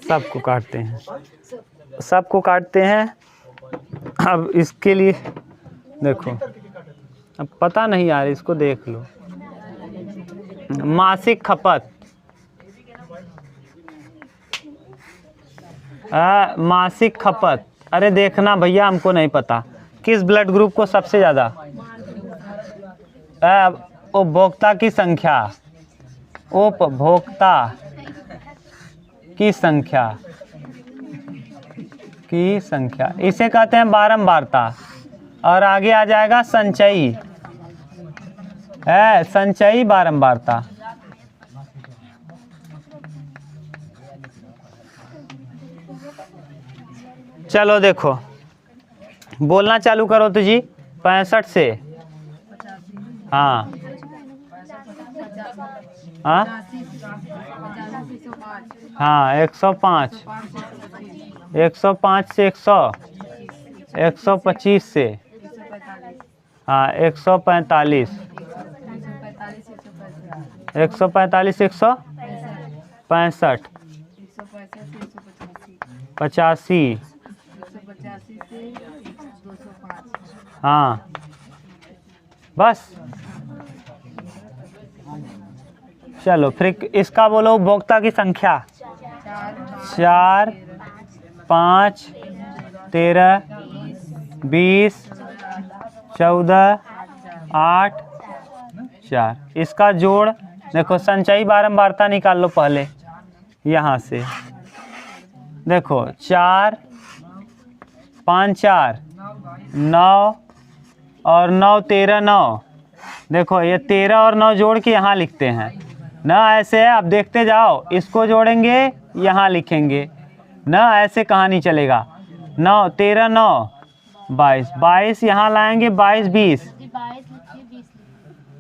सबको काटते हैं, सबको काटते हैं। अब इसके लिए देखो, अब पता नहीं यार, इसको देख लो। मासिक खपत, मासिक खपत, अरे देखना भैया, हमको नहीं पता किस ब्लड ग्रुप को सबसे ज़्यादा। उपभोक्ता की संख्या, उपभोक्ता की संख्या, की संख्या, इसे कहते हैं बारंबारता। और आगे आ जाएगा संचयी, संचयी बारंबारता। चलो देखो, बोलना चालू करो तो जी। 65 से, हाँ हाँ हाँ, 105, 105 से 100, 125 से, हाँ 145, 145 से 165, 85, हाँ बस। चलो फिर इसका बोलो, उपभोक्ता की संख्या 4, 5, 13, 20, 14, 8, 4। इसका जोड़ देखो, संचयी बारंबारता निकाल लो पहले यहाँ से। देखो 4, 5, 4, 9 और 9, 13, 9। देखो ये 13 और 9 जोड़ के यहाँ लिखते हैं ना, ऐसे है। अब देखते जाओ, इसको जोड़ेंगे यहाँ लिखेंगे ना, ऐसे कहानी चलेगा। 9, 13, 9, 22, 22 यहाँ लाएंगे, 22, 20,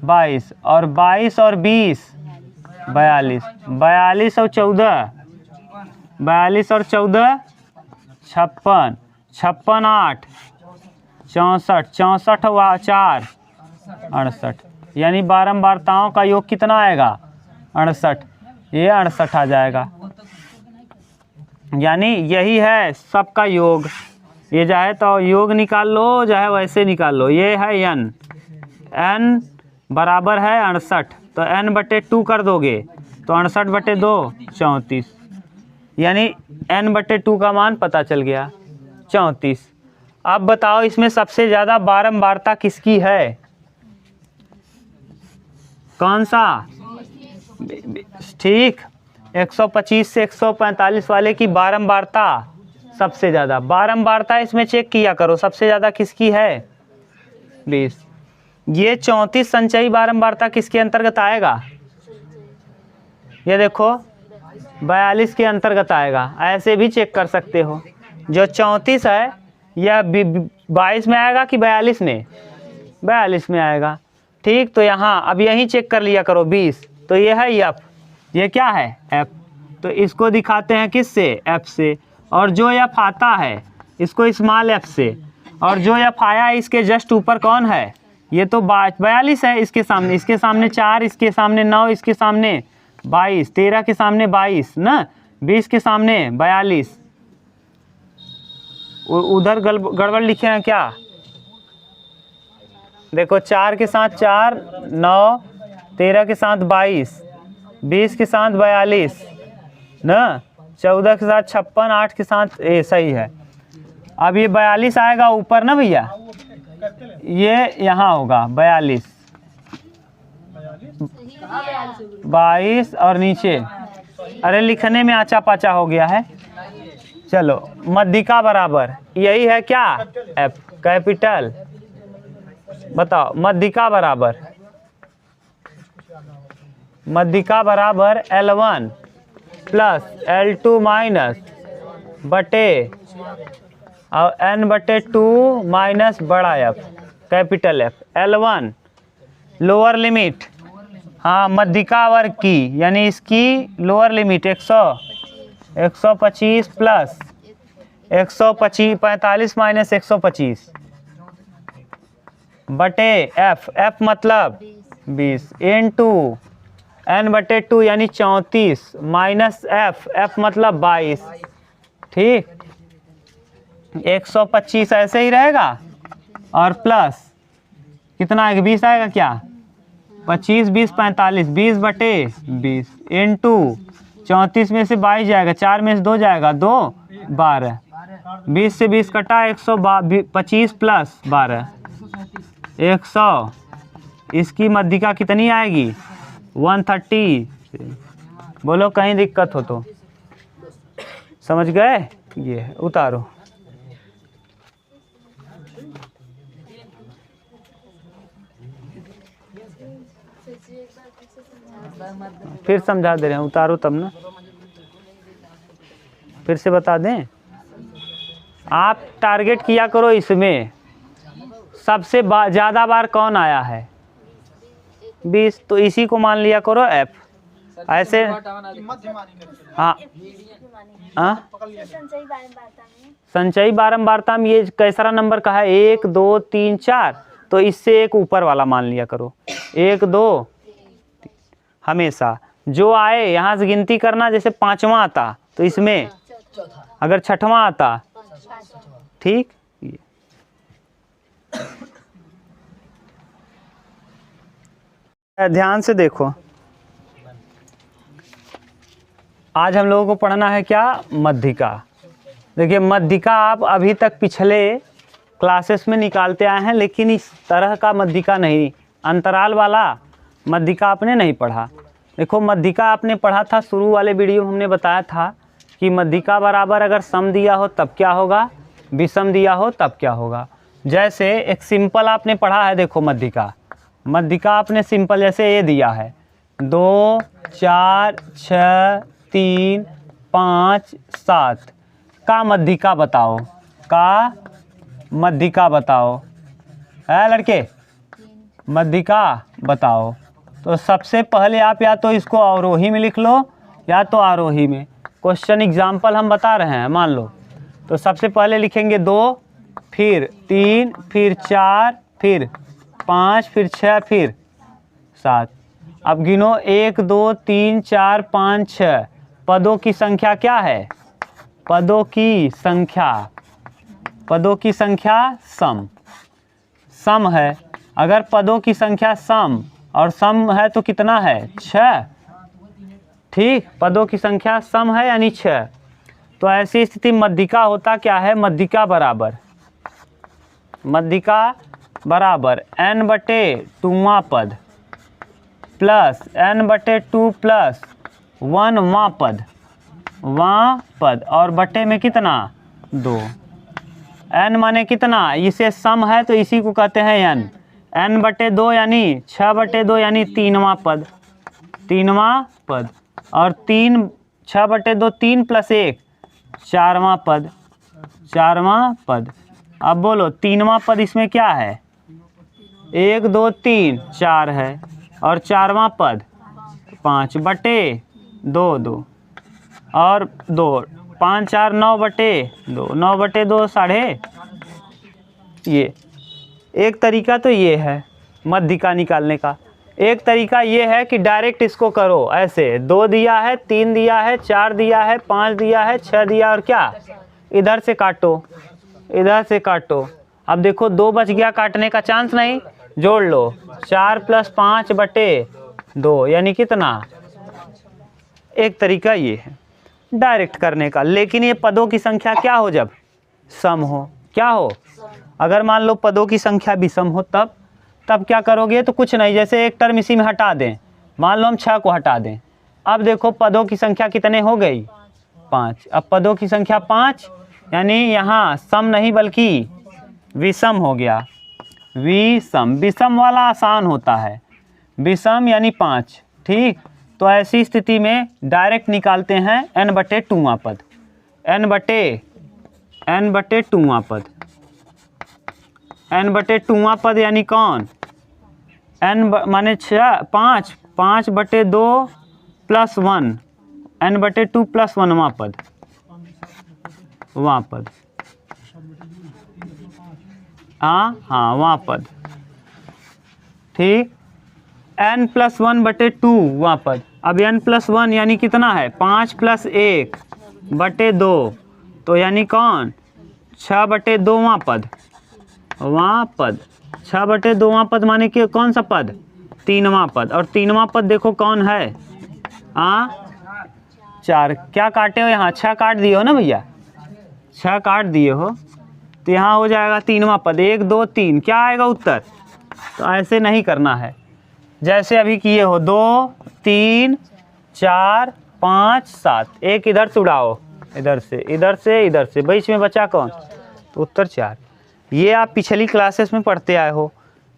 22 और 22 और 20, 42, 42 और 14, 42 और 14, 56, 56, 8, 64, 64 और 4, 68। यानी बारंबारताओं का योग कितना आएगा? 68। ये 68 आ जाएगा। यानी यही है सबका योग। ये चाहे तो योग निकाल लो, चाहे वैसे निकाल लो। ये है n, n बराबर है 68, तो n/2 कर दोगे तो 68/2 34। यानी n/2 का मान पता चल गया 34। अब बताओ इसमें सबसे ज़्यादा बारंबारता किसकी है? कौन सा? ठीक, 125 से 145 वाले की बारंबारता सबसे ज़्यादा। बारंबारता इसमें चेक किया करो, सबसे ज़्यादा किसकी है? 20। ये 34 संचयी बारंबारता किसके अंतर्गत आएगा? ये देखो 42 के अंतर्गत आएगा। ऐसे भी चेक कर सकते हो। जो 34 है यह 22 में आएगा कि 42 में? 42 में आएगा। ठीक, तो यहाँ अब यहीं चेक कर लिया करो 20। तो ये है एफ, ये क्या है? एफ। तो इसको दिखाते हैं किससे? एफ से। और जो एफ आता है इसको स्मॉल एफ से। और जो एफ आया इसके जस्ट ऊपर कौन है? ये तो 42 है। इसके सामने 4, इसके सामने 9, इसके सामने 22, 13 के सामने 22 ना, 20 के सामने 42। उधर गड़बड़ लिखे हैं क्या? देखो 4 के साथ 4, 9, 13 के साथ 22, 20 के साथ 42 ना, 14 के साथ 56, 8 के साथ सही है। अब ये 42 आएगा ऊपर ना भैया, ये यहाँ होगा 42, 22 और नीचे, अरे लिखने में आचा पाचा हो गया है। चलो मध्यिका बराबर यही है क्या? F capital. बताओ मध्यिका बराबर, मध्यिका बराबर L1 प्लस L2 माइनस बटे और n/2 माइनस बड़ा F capital F. L1 lower limit, हाँ मध्यिका वर्ग की, यानी इसकी लोअर लिमिट 125 प्लस 125, 45 माइनस 125 बटे एफ, एफ मतलब 20 इनटू n/2 यानी 34 माइनस f मतलब 22। ठीक, 125 ऐसे ही रहेगा और प्लस कितना आएगा, 20 आएगा क्या, 25 20 45, 20/20 इंटू 34 में से 22 जाएगा, 4 में से 2 जाएगा, 2 12, 20 से 20 कटा, 125 प्लस 12 100। इसकी मध्यिका कितनी आएगी, 130। बोलो कहीं दिक्कत हो तो, समझ गए। ये उतारो। फिर समझा दे रहे हैं, उतारो तब ना, फिर से बता दें। आप टारगेट किया करो इसमें सबसे ज़्यादा बार कौन आया है, 20, तो इसी को मान लिया करो f। ऐसे हाँ हाँ, संचयी बारंबारता में ये कैसा नंबर का है, 1 2 3 4, तो इससे एक ऊपर वाला मान लिया करो, 1 2 हमेशा जो आए यहाँ से गिनती करना। जैसे 5वां आता तो इसमें अगर 6वां आता, ठीक। ध्यान से देखो, आज हम लोगों को पढ़ना है क्या, मध्यिका। देखिए मध्यिका आप अभी तक पिछले क्लासेस में निकालते आए हैं, लेकिन इस तरह का मध्यिका नहीं, अंतराल वाला मध्यिका आपने नहीं पढ़ा। देखो मध्यिका आपने पढ़ा था, शुरू वाले वीडियो में हमने बताया था कि मध्यिका बराबर अगर सम दिया हो तब क्या होगा, विषम दिया हो तब क्या होगा। जैसे एक सिंपल आपने पढ़ा है, देखो मध्यिका, मध्यिका आपने सिंपल जैसे ये दिया है 2 4 6 3 5 7 का मध्यिका बताओ, का मध्यिका बताओ, है लड़के, मध्यिका बताओ। तो सबसे पहले आप या तो इसको अवरोही में लिख लो या तो आरोही में। क्वेश्चन एग्जाम्पल हम बता रहे हैं, मान लो। तो सबसे पहले लिखेंगे 2, फिर 3, फिर 4, फिर 5, फिर 6, फिर 7। अब गिनो 1 2 3 4 5 6, पदों की संख्या क्या है, पदों की संख्या, पदों की संख्या सम, सम है। अगर पदों की संख्या सम और सम है तो कितना है, 6। ठीक, पदों की संख्या सम है यानी 6। तो ऐसी स्थिति मध्यिका होता क्या है, मध्यिका बराबर, मध्यिका बराबर n/2वां पद प्लस n/2 प्लस 1वां पद, वां पद, और बटे में कितना, 2। n माने कितना, इसे सम है तो इसी को कहते हैं n, n/2 यानी 6/2 यानी 3वां पद, 3वां पद, और 3 6/2 3 + 1 4वां पद, 4वां पद। अब बोलो 3वां पद इसमें क्या है, 1 2 3 4 है, और 4वां पद 5/2 2, और 2 5 4 9/2 9/2 साढ़े। ये एक तरीका तो ये है मध्यिका निकालने का। एक तरीका ये है कि डायरेक्ट इसको करो ऐसे, 2 दिया है, 3 दिया है, 4 दिया है, 5 दिया है, 6 दिया, और क्या, इधर से काटो, इधर से काटो। अब देखो 2 बच गया, काटने का चांस नहीं, जोड़ लो, 4 + 5/2 यानी कितना। एक तरीका ये है डायरेक्ट करने का, लेकिन ये पदों की संख्या क्या हो, जब सम हो, क्या हो। अगर मान लो पदों की संख्या विषम हो तब क्या करोगे, तो कुछ नहीं, जैसे एक टर्म इसी में हटा दें, मान लो हम 6 को हटा दें। अब देखो पदों की संख्या कितने हो गई, 5। अब पदों की संख्या 5 यानी यहाँ सम नहीं बल्कि विषम हो गया, विषम। विषम वाला आसान होता है, विषम यानी 5। ठीक, तो ऐसी स्थिति में डायरेक्ट निकालते हैं n/2वां पद, n/2वां पद, n/2वां पद यानी कौन, n माने 6 5 5/2 + 1, n/2 + 1वां पद, वां पद, हाँ हाँ वां पद। ठीक, n+1/2 वहाँ पद। अब n+1 यानी कितना है 5 + 1/2, तो यानी कौन 6/2 वहाँ पद। 6/2 वहाँ पद माने कि कौन सा पद 3वां पद। और 3वां पद देखो कौन है 4। क्या काटे हो यहाँ 6 काट दिए हो ना भैया, 6 काट दिए हो, तो यहाँ हो जाएगा 3वां पद 1 2 3। क्या आएगा उत्तर। तो ऐसे नहीं करना है जैसे अभी किए हो 2 3 4 5 7। एक इधर से उड़ाओ, इधर से बीच में बचा कौन, तो उत्तर 4। ये आप पिछली क्लासेस में पढ़ते आए हो,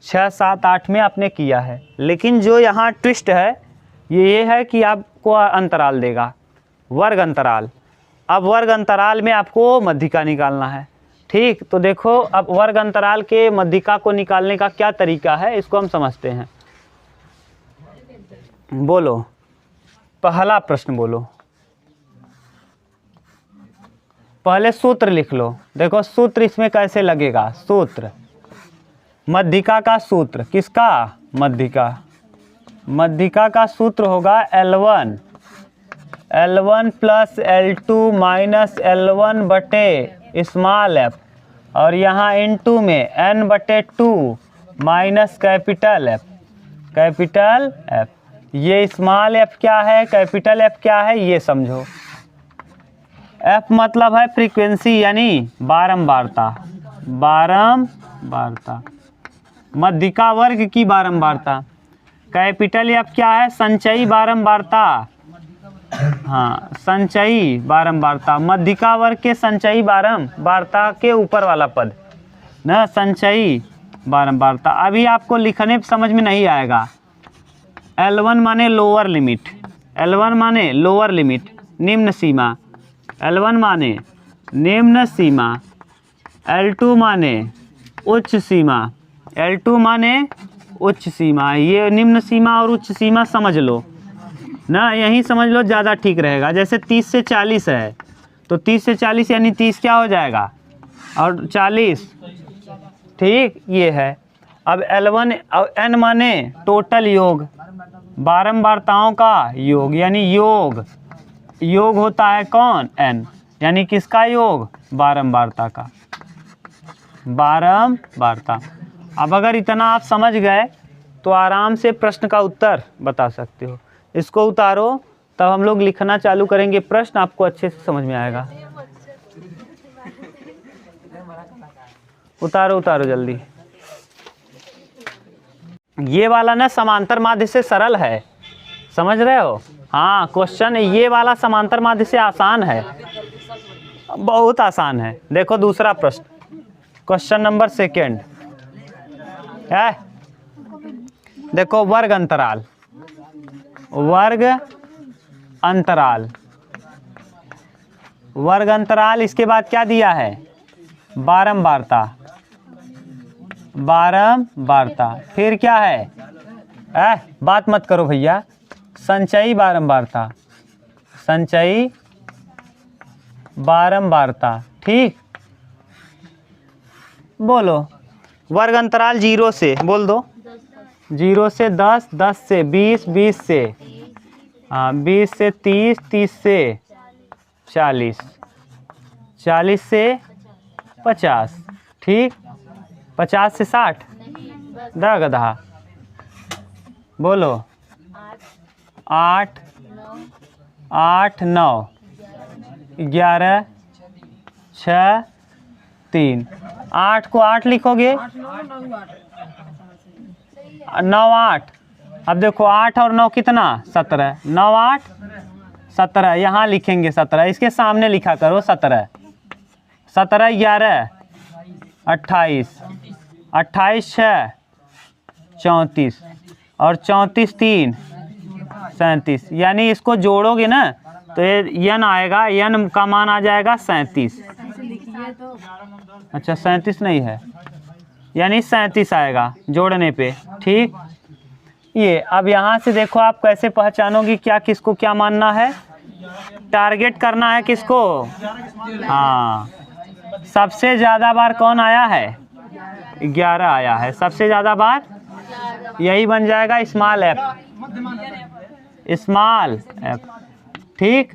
6 7 8 में आपने किया है। लेकिन जो यहाँ ट्विस्ट है ये है कि आपको अंतराल देगा, वर्ग अंतराल। अब वर्ग अंतराल में आपको मध्यिका निकालना है। ठीक, तो देखो अब वर्ग अंतराल के मध्यिका को निकालने का क्या तरीका है इसको हम समझते हैं। बोलो पहला प्रश्न बोलो। पहले सूत्र लिख लो। देखो सूत्र इसमें कैसे लगेगा, सूत्र मध्यिका का सूत्र, किसका मध्यिका का सूत्र होगा L1 + L2 - L1/f, और यहाँ * में n/2 - कैपिटल F। ये स्मॉल f क्या है, कैपिटल F क्या है, ये समझो। F मतलब है फ्रीक्वेंसी यानी बारंबारता, मध्यिका वर्ग की बारंबारता। कैपिटल F क्या है, संचयी बारंबारता। हाँ, संचयी बारंबारता, मध्यिका वर्ग के संचयी बारंबारता के ऊपर वाला पद ना, संचयी बारंबारता। अभी आपको लिखने समझ में नहीं आएगा। L1 माने लोअर लिमिट, निम्न सीमा, L1 माने निम्न सीमा, L2 माने उच्च सीमा, ये निम्न सीमा और उच्च सीमा समझ लो ना, यही समझ लो ज़्यादा ठीक रहेगा। जैसे 30 से 40 है, तो 30 से 40 यानी 30 क्या हो जाएगा और 40, ठीक ये है। अब L1 और n माने टोटल योग, बारंबारताओं का योग, यानी योग होता है कौन n, यानी किसका योग, बारंबारता का, बारंबारता। अब अगर इतना आप समझ गए तो आराम से प्रश्न का उत्तर बता सकते हो। इसको उतारो तब हम लोग लिखना चालू करेंगे, प्रश्न आपको अच्छे से समझ में आएगा। उतारो जल्दी। ये वाला ना समांतर माध्य से सरल है, समझ रहे हो। हाँ, क्वेश्चन ये वाला समांतर माध्य से आसान है, बहुत आसान है। देखो दूसरा प्रश्न, क्वेश्चन नंबर 2 है। देखो वर्ग अंतराल, इसके बाद क्या दिया है, बारंबारता, फिर क्या है, बात मत करो भैया, संचयी बारंबारता, ठीक। बोलो वर्ग अंतराल 0 से, बोल दो 0 से 10, 10 से 20, 20 से 20 से 30, 30 से 40, 40 से 50, ठीक, 50 से 60, गधा। बोलो 8 9 11 6 3। 8 को 8 लिखोगे, 9 8। अब देखो 8 और 9 कितना, 17, 9 8 17, यहाँ लिखेंगे 17, इसके सामने लिखा करो 17, 17 11 28, 28 6 34, और 34 3 37, यानी इसको जोड़ोगे ना तो ये n आएगा, n का मान आ जाएगा 37। अच्छा 37 नहीं है, यानी 37 आएगा जोड़ने पे, ठीक। ये अब यहाँ से देखो आप कैसे पहचानोगे क्या किसको क्या मानना है, टारगेट करना है किसको। हाँ, सबसे ज़्यादा बार कौन आया है, 11 आया है सबसे ज़्यादा बार, यही बन जाएगा स्मॉल एफ, स्मॉल एफ, ठीक।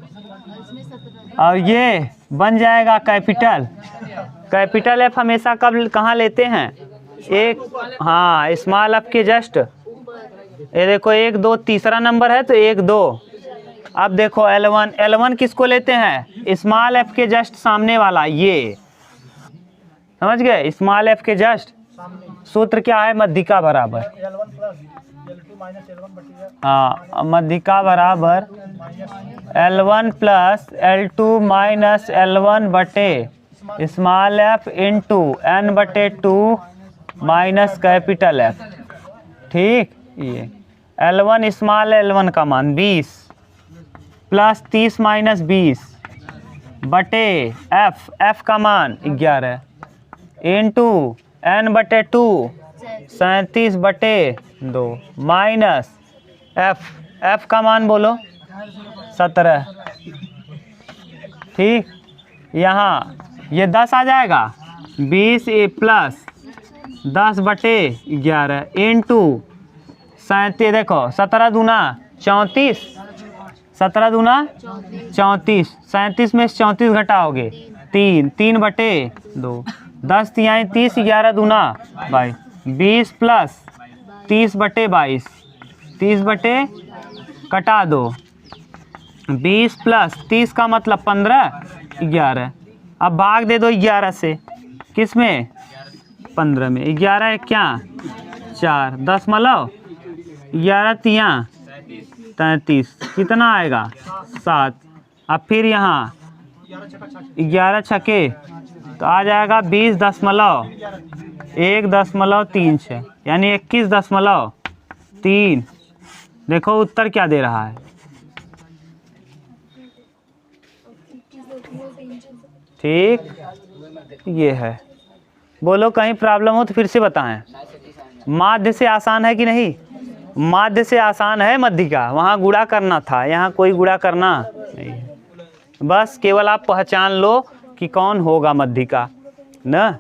और ये बन जाएगा कैपिटल, कैपिटल एफ हमेशा कब कहाँ लेते हैं, एक, हाँ स्मॉल एफ के जस्ट, ये देखो 1 2 तीसरा नंबर है तो 1 2। अब देखो L1, L1 किसको लेते हैं, स्मॉल एफ के जस्ट सामने वाला, ये समझ गए, स्मॉल एफ के जस्ट। सूत्र क्या है, मध्यिका बराबर, हाँ मध्यिका बराबर L1 plus L2 minus L1 बटे स्मॉल एफ इंटू N बटे 2 माइनस कैपिटल एफ, ठीक। ये L1 स्मॉल L1 का मान 20 प्लस 30 माइनस 20 बटे एफ का मान 11 इंटू N बटे 2 37 बटे 2 माइनस एफ का मान बोलो 17, ठीक। यहाँ ये 10 आ जाएगा, 20 प्लस 10 बटे 11 इंटू 37, देखो 17 दूना 34, 17 दूना 34, 37 में से 34 घटाओगे 3 बटे 2, 10 तिहाई 30, 11 दूना 22, 20 प्लस 30 बटे 22, 30 बटे कटा दो, 20 प्लस 30 का मतलब 15, 11। अब भाग दे दो 11 से, किस में, 15 में, 11 क्या 4, 10 मतलब 11 तिया 33, कितना आएगा 7। अब फिर यहाँ 11 छके तो आ जाएगा 20.136, यानी 21.3। देखो उत्तर क्या दे रहा है, ठीक। ये है, बोलो कहीं प्रॉब्लम हो तो फिर से बताएं। माध्य से आसान है कि नहीं, माध्य से आसान है मध्यिका, वहाँ गुणा करना था, यहाँ कोई गुणा करना नहीं है, बस केवल आप पहचान लो कि कौन होगा मध्यिका ना।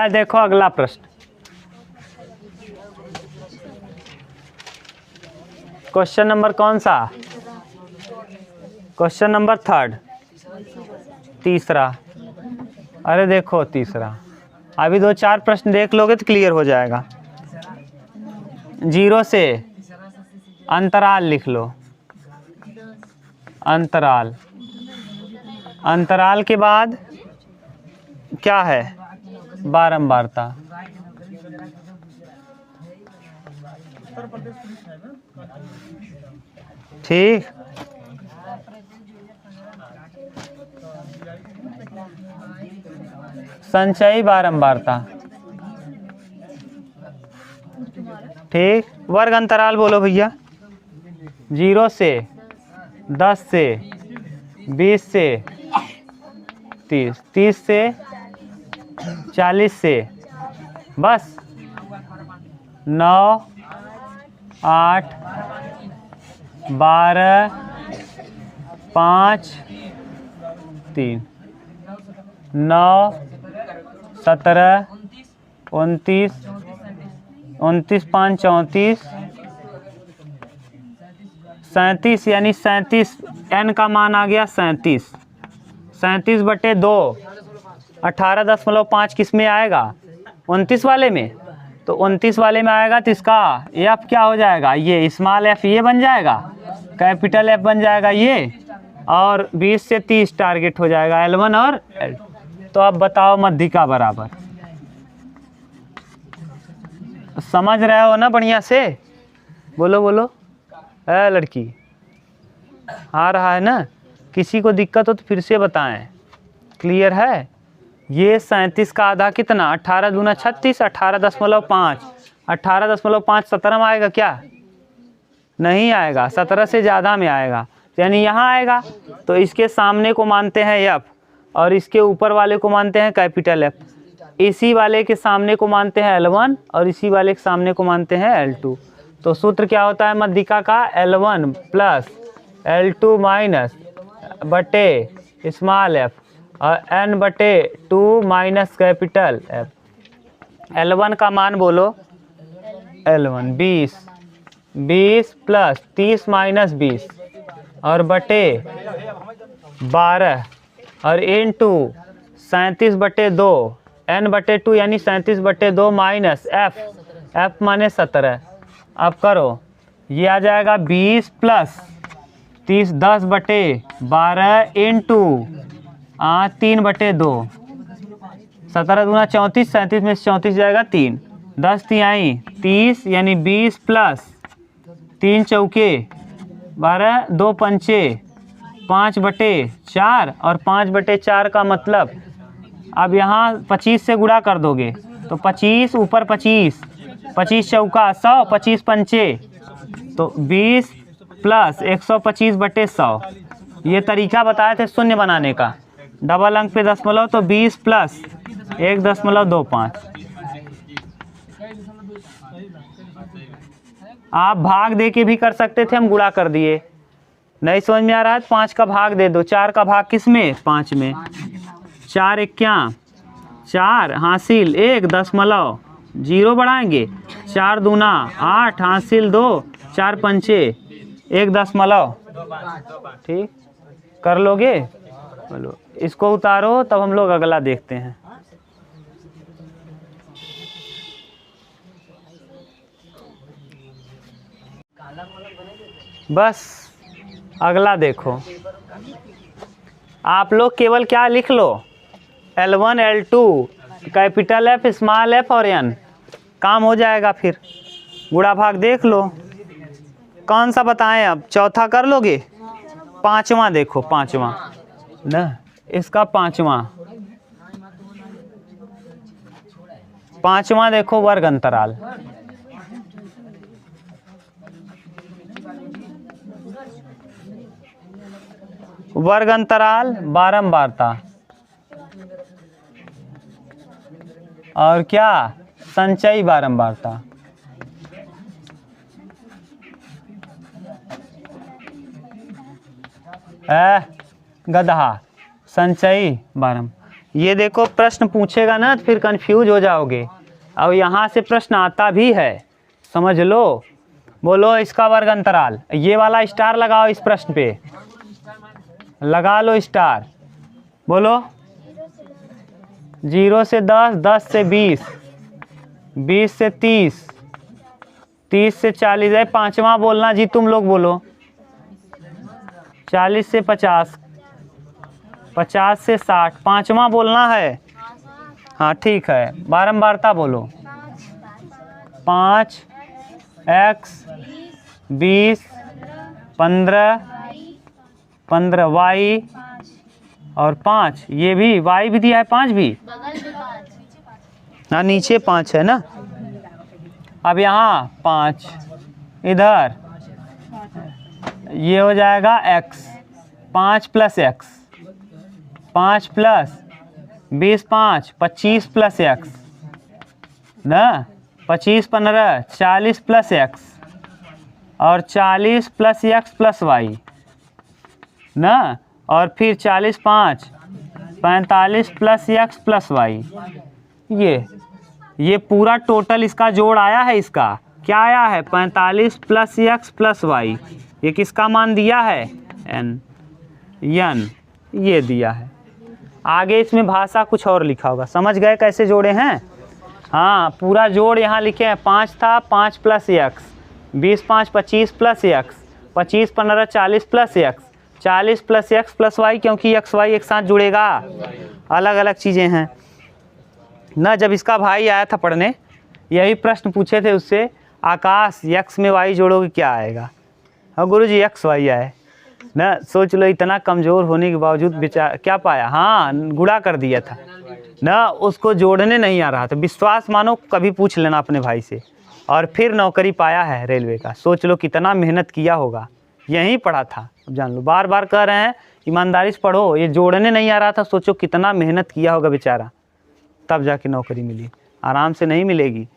देखो अगला प्रश्न, क्वेश्चन नंबर कौन सा, क्वेश्चन नंबर 3, तीसरा। अरे देखो तीसरा, अभी 2-4 प्रश्न देख लोगे तो क्लियर हो जाएगा। 0 से अंतराल लिख लो, अंतराल, अंतराल के बाद क्या है, बारंबारता, ठीक। संचयी बारंबारता, ठीक। वर्ग अंतराल बोलो भैया, 0 से 10 से 20 से 30, 30 से 40 से, बस 9 8 12 5 3 9 17 29 29 5 34 37, यानी 37 n का मान आ गया 37, 37 बटे 2 18.5 किस में आएगा, 29 वाले में, तो 29 वाले में आएगा तो इसका एफ क्या हो जाएगा, ये स्मॉल एफ ये बन जाएगा, कैपिटल एफ बन जाएगा ये, और 20 से 30 टारगेट हो जाएगा L1 और L2। तो अब बताओ मध्यिका बराबर, समझ रहे हो ना बढ़िया से, बोलो बोलो, है लड़की, आ रहा है ना, किसी को दिक्कत हो तो फिर से बताएं, क्लियर है। ये 37 का आधा कितना, 18 दूना 36, 18.5, 18.5 17 में आएगा क्या, नहीं आएगा, 17 से ज़्यादा में आएगा, यानी यहाँ आएगा, तो इसके सामने को मानते हैं एफ और इसके ऊपर वाले को मानते हैं कैपिटल एफ, इसी वाले के सामने को मानते हैं L1 और इसी वाले के सामने को मानते हैं L2। तो सूत्र क्या होता है मध्यिका का, L1 प्लस L2 माइनस बटे स्मॉल एफ और n/2 minus capital F। L1 का मान बोलो, L1 20 प्लस 30 माइनस 20 और बटे 12 और इनटू 37/2 n/2 यानी 37/2 माइनस F माने 17। अब करो, ये आ जाएगा 20 प्लस 30 10/12 इंटू 3/2 17 दूना 34 37 में 34 जाएगा 3 10 तिहाई 30 यानी 20 प्लस 3 चौके 12 2 पंचे 5/4 और 5/4 का मतलब अब यहाँ 25 से गुणा कर दोगे तो 25 ऊपर 25 25 चौका 100 25 पंचे तो 20 प्लस 125/100। ये तरीका बताए थे शून्य बनाने का, डबल अंक पे दशमलव तो 20 प्लस 1.25। आप भाग दे के भी कर सकते थे, हम गुणा कर दिए। नहीं समझ में आ रहा है 5 का भाग दे दो। 4 का भाग किस में? 5 में। 4 1 4 हासिल 1.0 बढ़ाएंगे 4 दूना 8 हासिल 2 4 पंचे 1.0। ठीक कर लोगे? बोलो इसको उतारो तब हम लोग अगला देखते हैं। बस अगला देखो, आप लोग केवल क्या लिख लो L1 L2 capital F small f और n, काम हो जाएगा। फिर गुणा भाग देख लो कौन सा बताएं। अब चौथा कर लोगे? पांचवा देखो, पांचवा ना, इसका पांचवा देखो वर्ग अंतराल। वर्ग अंतराल बारंबारता और क्या संचयी बारंबारता। गधा संचयी ये देखो प्रश्न पूछेगा ना तो फिर कंफ्यूज हो जाओगे। अब यहाँ से प्रश्न आता भी है, समझ लो। बोलो इसका वर्ग अंतराल, ये वाला स्टार लगाओ इस प्रश्न पे, लगा लो स्टार। बोलो 0 से 10 10 से 20 20 से 30 30 से 40 है। पांचवा बोलना जी, तुम लोग बोलो 40 से 50 50 से 60। पांचवा बोलना है, हाँ ठीक है। बारंबारता बोलो 5 x 20 15 15 y और 5, ये भी y भी दिया है 5 भी, हाँ नीचे 5 है ना। अब यहाँ 5 इधर, ये हो जाएगा x 5 plus x 5 plus 20 5 25 plus x ना, 25 15 40 प्लस x और 40 प्लस x प्लस y ना, और फिर 40 5 45 प्लस x प्लस y। ये पूरा टोटल इसका जोड़ आया है। इसका क्या आया है? 45 प्लस x प्लस y। ये किसका मान दिया है? n ये दिया है। आगे इसमें भाषा कुछ और लिखा होगा, समझ गए कैसे जोड़े हैं? हाँ पूरा जोड़ यहाँ लिखे हैं। 5 था 5 plus x 20 5 25 plus x 25 15 40 plus x 40 plus x plus y, क्योंकि x y एक साथ जुड़ेगा, अलग अलग चीज़ें हैं ना। जब इसका भाई आया था पढ़ने, यही प्रश्न पूछे थे उससे, आकाश x में y जोड़ोगे क्या आएगा? हाँ गुरुजी x y आए ना। सोच लो इतना कमज़ोर होने के बावजूद बेचारा क्या पाया? हाँ गुणा कर दिया था ना, उसको जोड़ने नहीं आ रहा था। विश्वास मानो, कभी पूछ लेना अपने भाई से। और फिर नौकरी पाया है रेलवे का। सोच लो कितना मेहनत किया होगा, यहीं पढ़ा था। जान लो, बार बार कह रहे हैं ईमानदारी से पढ़ो। ये जोड़ने नहीं आ रहा था, सोचो कितना मेहनत किया होगा बेचारा, तब जाके नौकरी मिली। आराम से नहीं मिलेगी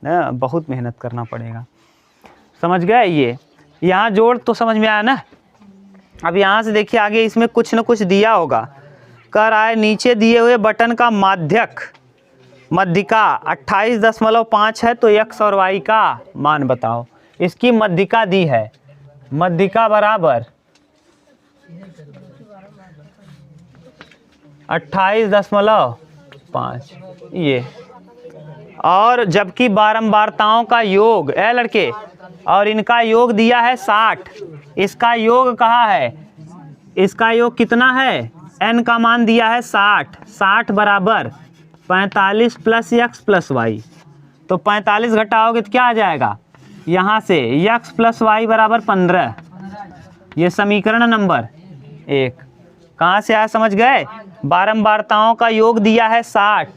ना, बहुत मेहनत करना पड़ेगा। समझ गए? ये यहाँ जोड़ तो समझ में आया ना। अब यहाँ से देखिए आगे इसमें कुछ न कुछ दिया होगा, कर आए नीचे दिए हुए बटन का मध्यिका 28.5 है, तो x और y का मान बताओ। इसकी मध्यिका दी है, मध्यिका बराबर 28.5 ये, और जबकि बारंबारताओं का योग लड़के, और इनका योग दिया है 60, इसका योग कहाँ है, इसका योग कितना है, n का मान दिया है 60 बराबर 45 प्लस x प्लस वाई। तो 45 घटाओगे तो क्या आ जाएगा, यहाँ से x प्लस वाई बराबर 15। ये समीकरण नंबर 1 कहाँ से आया समझ गए। बारंबारताओं का योग दिया है 60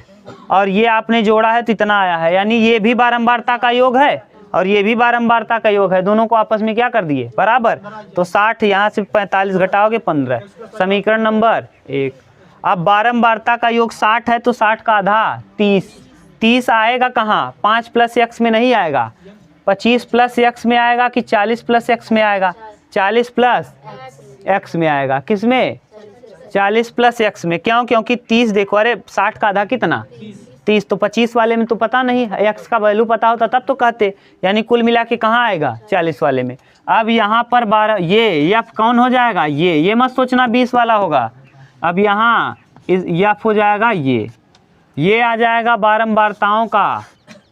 और ये आपने जोड़ा है तो इतना आया है, यानी ये भी बारंबारता का योग है और ये भी बारंबारता का योग है, दोनों को आपस में क्या कर दिए बराबर। तो 60 यहाँ से 45 घटाओगे 15, समीकरण नंबर 1। अब बारंबारता का योग 60 है तो 60 का आधा 30 आएगा कहाँ, 5 प्लस x में नहीं आएगा, 25 प्लस x में आएगा कि 40 प्लस x में आएगा, 40 प्लस x में आएगा, किस में 40 प्लस x में। क्यों, क्योंकि 30 देखो, अरे 60 का आधा कितना 30, तो 25 वाले में तो पता नहीं, x का वैल्यू पता होता तब तो कहते, यानी कुल मिला के कहाँ आएगा 40 वाले में। अब यहाँ पर 12, ये f कौन हो जाएगा, ये मत सोचना 20 वाला होगा। अब यहाँ f हो जाएगा ये आ जाएगा बारंबारताओं का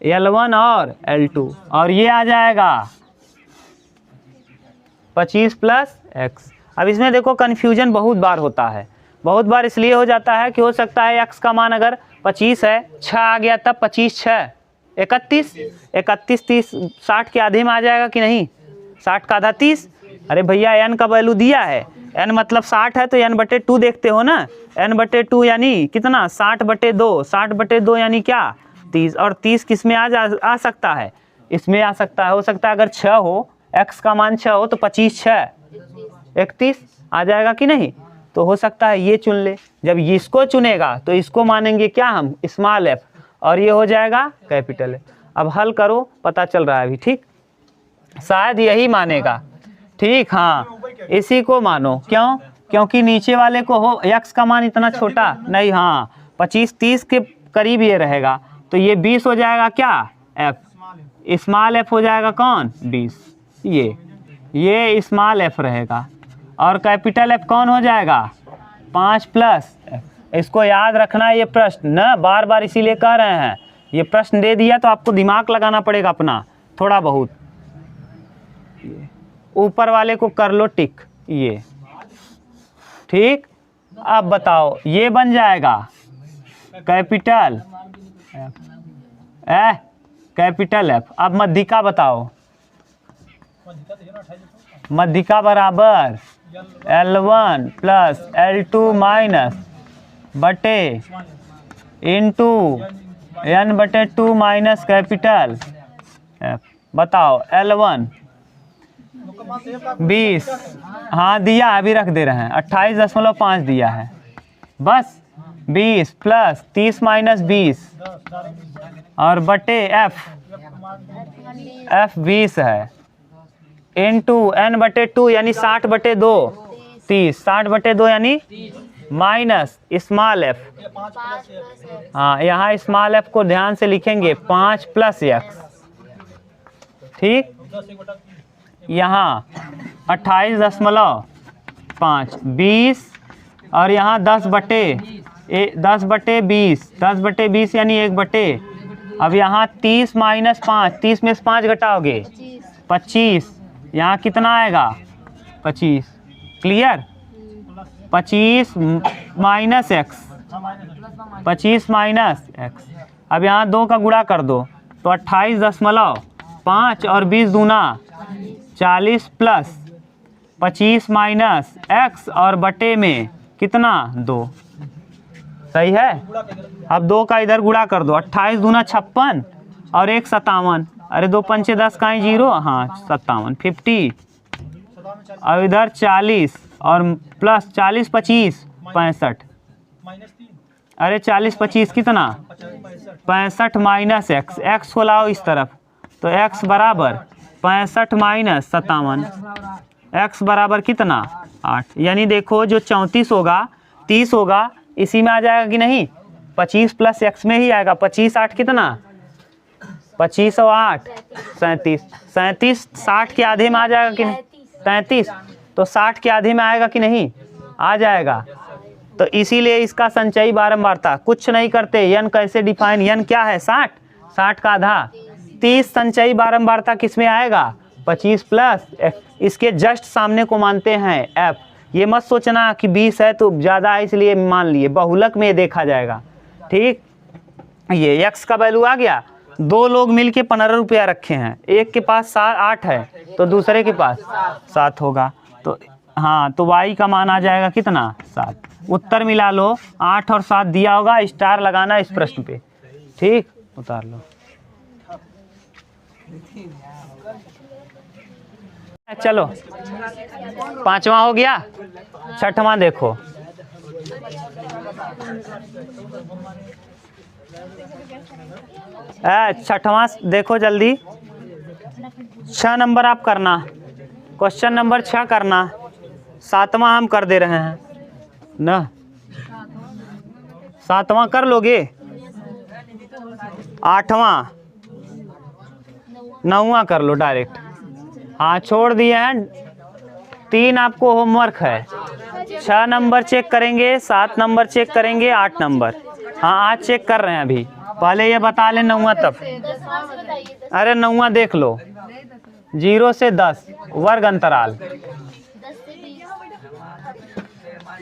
L1 और L2, और ये आ जाएगा 25 प्लस x। अब इसमें देखो कन्फ्यूजन बहुत बार होता है, बहुत बार इसलिए हो जाता है कि हो सकता है x का मान अगर 25 है, 6 आ गया तब 25 6 31 30 60 के आधे में आ जाएगा कि नहीं, 60 का आधा 30। अरे भैया n का वैल्यू दिया है, n मतलब 60 है तो n/2 देखते हो ना, n/2 यानी कितना 60/2, 60/2 यानी क्या 30, और 30 किस में आ सकता है, इसमें आ सकता है। हो सकता है अगर 6 हो, x का मान 6 हो तो 25 6 31 आ जाएगा कि नहीं। तो हो सकता है ये चुन ले, जब इसको चुनेगा तो इसको मानेंगे क्या हम स्मॉल f, और ये हो जाएगा कैपिटल F। अब हल करो, पता चल रहा है अभी, ठीक, शायद यही मानेगा, ठीक, हाँ इसी को मानो। क्यों, क्योंकि नीचे वाले को हो x का मान इतना छोटा नहीं, हाँ 25 30 के करीब ये रहेगा, तो ये 20 हो जाएगा क्या f, स्मॉल f हो जाएगा कौन 20, ये स्मॉल f रहेगा, और कैपिटल F कौन हो जाएगा 5 प्लस f। इसको याद रखना, ये प्रश्न न बार बार इसीलिए कह रहे हैं, ये प्रश्न दे दिया तो आपको दिमाग लगाना पड़ेगा अपना थोड़ा बहुत। ऊपर वाले को कर लो टिक, ये ठीक। अब बताओ, ये बन जाएगा कैपिटल F। अब मध्यिका बताओ, मध्यिका बराबर L1 प्लस L2 माइनस बटे into n/2 minus capital F। बताओ L1 20, हाँ दिया अभी रख दे रहे हैं, 28.5 दिया है, बस 20 प्लस 30 माइनस 20 और बटे F 20 है, इंटू n/2 यानी 60/2 30, 60/2 यानी माइनस स्मॉल f, हाँ यहाँ स्मॉल f को ध्यान से लिखेंगे 5 प्लस x, ठीक। यहाँ 28.5 20 और यहाँ 10/20 यानी 1/, अब यहाँ 30 माइनस 5, 30 में से 5 घटाओगे 25, यहाँ कितना आएगा 25, clear. 25 minus x, 25 minus x, अब यहाँ 2 का गुणा कर दो तो 28.5 और 20 दूना 40 प्लस 25 माइनस x और बटे में कितना 2, सही है। अब 2 का इधर गुणा कर दो, 28 दूना 56 और 1 57, अरे 2 पंचे 10 का 0, हाँ 57 50, और इधर 40 और प्लस 40 25 65, अरे 40 25 कितना 65 माइनस x को लाओ इस तरफ, तो x बराबर 65 माइनस 57, x बराबर कितना 8, यानी देखो जो 34 होगा 30 होगा इसी में आ जाएगा कि नहीं, 25 प्लस x में ही आएगा। 25 8 कितना, 25 और 8 37, 37 60 के आधे में आ जाएगा कि नहीं, 33, तो 60 के आधे में आएगा कि नहीं, आ जाएगा। तो इसीलिए इसका संचयी बारंबारता कुछ नहीं करते, यन कैसे डिफाइन, यन क्या है 60, 60 का आधा 30, संचयी बारंबारता किस में आएगा, 25 प्लस इसके जस्ट सामने को मानते हैं f। ये मत सोचना कि 20 है तो ज़्यादा है इसलिए मान लिए, बहुलक में देखा जाएगा। ठीक, ये x का वैल्यू आ गया। दो लोग मिलके 15 रुपया रखे हैं, एक के पास 8 है तो दूसरे के पास 7 होगा, तो हाँ तो y का मान आ जाएगा कितना, 7। उत्तर मिला लो, 8 और 7 दिया होगा, स्टार लगाना इस प्रश्न पे। ठीक, उतार लो। चलो 5वां हो गया, 6वां देखो। छठवां देखो जल्दी, 6 नंबर आप करना, क्वेश्चन नंबर 6 करना, 7वां हम कर दे रहे हैं ना, 7वां कर लोगे, 8वां 9वां कर लो डायरेक्ट। हाँ छोड़ दिए हैं, 3 आपको होमवर्क है। 6 नंबर चेक करेंगे, 7 नंबर चेक करेंगे, 8 नंबर। हाँ आज चेक कर रहे हैं, अभी पहले ये बता लें 9वां तब। अरे 9वां देख लो, 0 से 10 वर्ग अंतराल,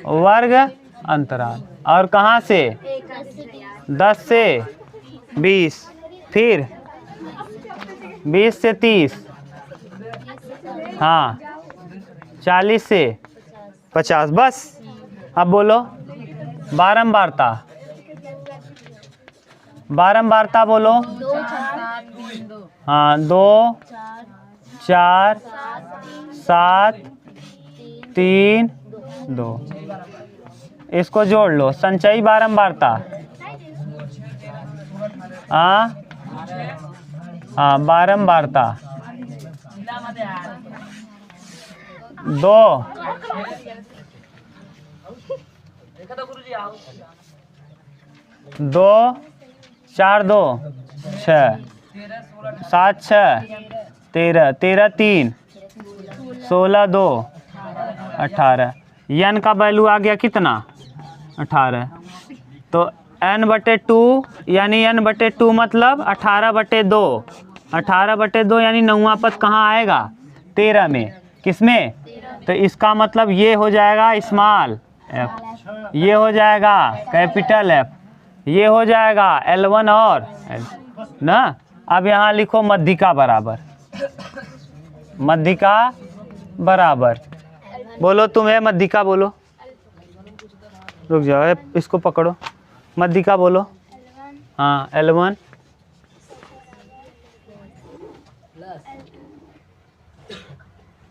वर्ग अंतराल, और कहाँ से 10 से 20, फिर 20 से 30, हाँ 40 से 50, बस। अब बोलो बारंबारता, बारंबारता बोलो। हाँ 2 4 7 3 2, इसको जोड़ लो, संचयी बारंबारता। हाँ बारंबारता 2 2 4 2 6 7 6 13 13 3 16 2 18, यन का वैल्यू आ गया कितना, 18। तो n/2 यानी n/2 मतलब 18/2, 18/2 यानी 9वां पद कहाँ आएगा, 13 में, किसमें, तो इसका मतलब ये हो जाएगा स्मॉल f, ये हो जाएगा कैपिटल F, ये हो जाएगा L1 और L ना। अब यहाँ लिखो मध्यिका बराबर, मध्यिका बराबर, बोलो तुम्हें मध्यिका बोलो, रुक जाओ इसको पकड़ो, मध्यिका बोलो। हाँ L1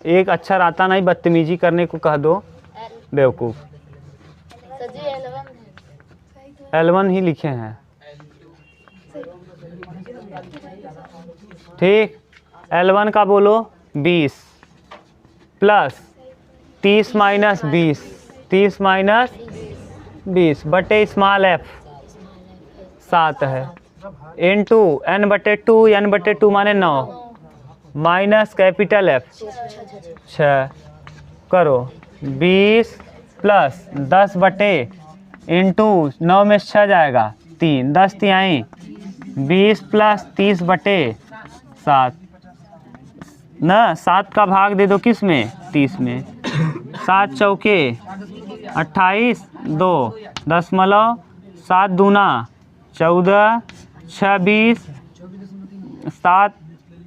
एक अक्षर आता नहीं, बदतमीजी करने को कह दो बेवकूफ। L1 ही लिखे हैं, ठीक। L1 का बोलो 20 प्लस 30 माइनस 20, 30 माइनस 20 बटे स्मॉल f 7 है, इनटू n/2, n/2 माने 9 माइनस कैपिटल F 6 करो, 20 प्लस 10 बटे इंटू 9 में 6 जाएगा 3, 10 तिहाई 20 प्लस 30 बटे 7 ना, 7 का भाग दे दो किस में, 30 में, 7 चौके 28 2 दशमलव 7 दूना 14 6 20 7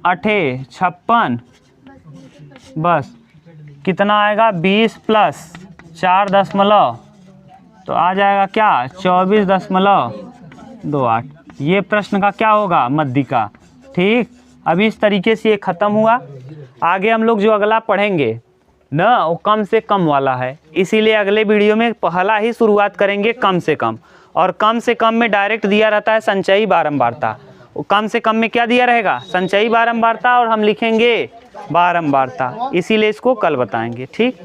8 56, बस कितना आएगा 20 प्लस 4 दशमलव, तो आ जाएगा क्या 24.28। ये प्रश्न का क्या होगा, मध्यिका। ठीक, अभी इस तरीके से ये ख़त्म हुआ। आगे हम लोग जो अगला पढ़ेंगे ना वो कम से कम वाला है, इसीलिए अगले वीडियो में पहला ही शुरुआत करेंगे कम से कम, और कम से कम में डायरेक्ट दिया रहता है संचयी बारंबारता। वो कम से कम में क्या दिया रहेगा, संचयी बारंबारता, और हम लिखेंगे बारंबारता, इसीलिए इसको कल बताएंगे। ठीक।